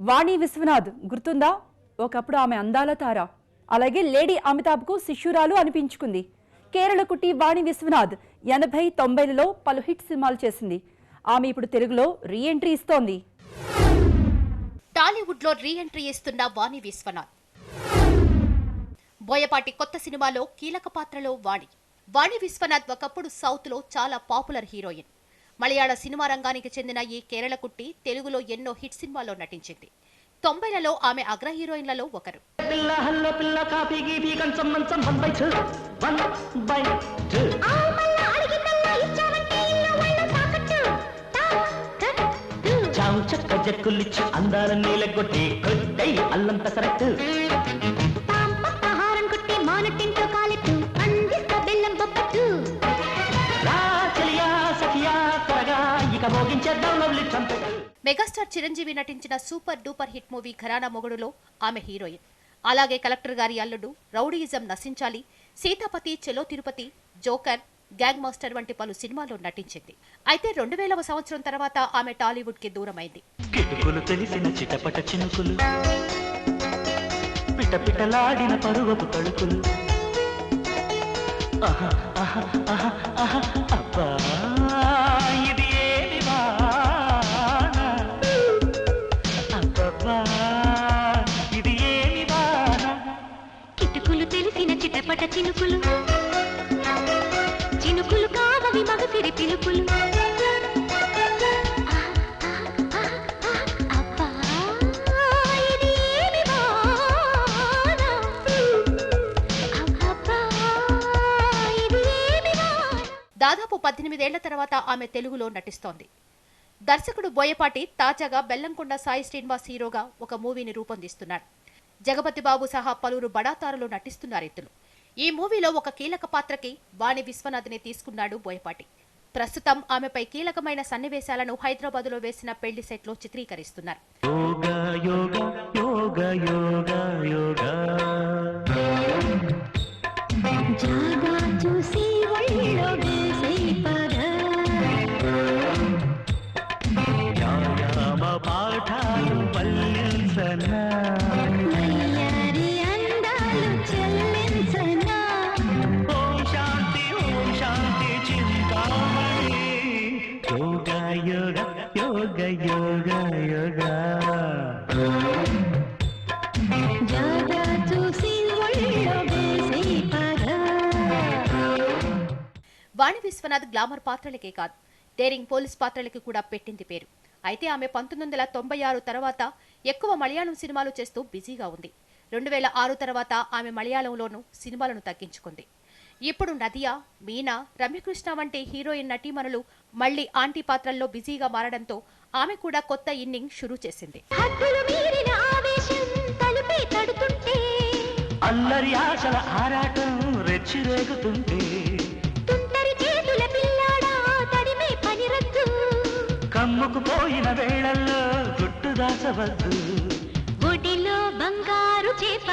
వాణి విశ్వనాథ్ గుర్తుందా? ఒకప్పుడు ఆమె అందాల తార. అలాగే లేడీ అమితాబ్కు శిష్యురాలు అనిపించుకుంది. కేరళ కుట్టి వాణి విశ్వనాథ్ 80-90లలో పలు హిట్ సినిమాలు చేసింది. ఆమె ఇప్పుడు తెలుగులో రీ ఎంట్రీ ఇస్తోంది. టాలీవుడ్ లో రీ ఎంట్రీ ఇస్తున్న వాణి విశ్వనాథ్. బోయపాటి కొత్త సినిమాలో కీలక పాత్రలో వాణి విశ్వనాథ్ ఒకప్పుడు సౌత్ లో చాలా పాపులర్ హీరోయిన్. మలయాళ సినిమా రంగానికి చెందిన ఈ కేరళ కుట్టి తెలుగులో ఎన్నో హిట్ సినిమాల్లో నటించింది. 90లలో ఆమె అగ్ర హీరోయిన్లలో ఒకరు. మెగాస్టార్ చిరంజీవి నటించిన సూపర్ డూపర్ హిట్ మూవీ ఘరానా మొగుడులో ఆమె హీరోయిన్. అలాగే కలెక్టర్ గారి అల్లుడు, రౌడీయిజం నశించాలి, సీతాపతి, చెలో తిరుపతి, జోకర్, గ్యాంగ్ మాస్టర్ వంటి పలు సినిమాల్లో నటించింది. అయితే 2000వ సంవత్సరం తర్వాత ఆమె టాలీవుడ్ కి దూరమైంది. చినుకులు చినుకులు కావవి మగసిరి పిలుపులు. దాదాపు 18 ఏళ్ల తర్వాత ఆమె తెలుగులో నటిస్తోంది. దర్శకుడు బోయపాటి తాజాగా బెల్లంకొండ సాయి శ్రీనివాస్ హీరోగా ఒక మూవీని రూపొందిస్తున్నాడు. జగపతి బాబు సహా పలువురు బడాతారులు నటిస్తున్నారు ఇందులో. ఈ మూవీలో ఒక కీలక పాత్రకి వాణి విశ్వనాథ్ ని తీసుకున్నాడు బోయపాటి. ప్రస్తుతం ఆమెపై కీలకమైన సన్నివేశాలను హైదరాబాద్ లో వేసిన పెళ్లి సెట్ లో చిత్రీకరిస్తున్నారు. వాణి విశ్వనాథ్ గ్లామర్ పాత్రలకే కాదు, డేరింగ్ పోలీస్ పాత్రలకి కూడా పెట్టింది పేరు. అయితే ఆమె 1996 తర్వాత ఎక్కువ మలయాళం సినిమాలు చేస్తూ బిజీగా ఉంది. 2006 తర్వాత ఆమె మలయాళంలోనూ సినిమాలను తగ్గించుకుంది. ఇప్పుడు నదియా, మీనా, రమ్యకృష్ణ వంటి హీరోయిన్ నటీమణులు మళ్లీ ఆంటీ పాత్రల్లో బిజీగా మారడంతో ఆమె కూడా కొత్త ఇన్నింగ్ షురూ చేసింది. అల్లరి ఆశల ఆరాటం రెచ్చిరేగుతుంటే, కమ్ముకు పోయిన వేళల్లో గుట్టు దాచవద్దు, ఒడిలో బంగారు చేప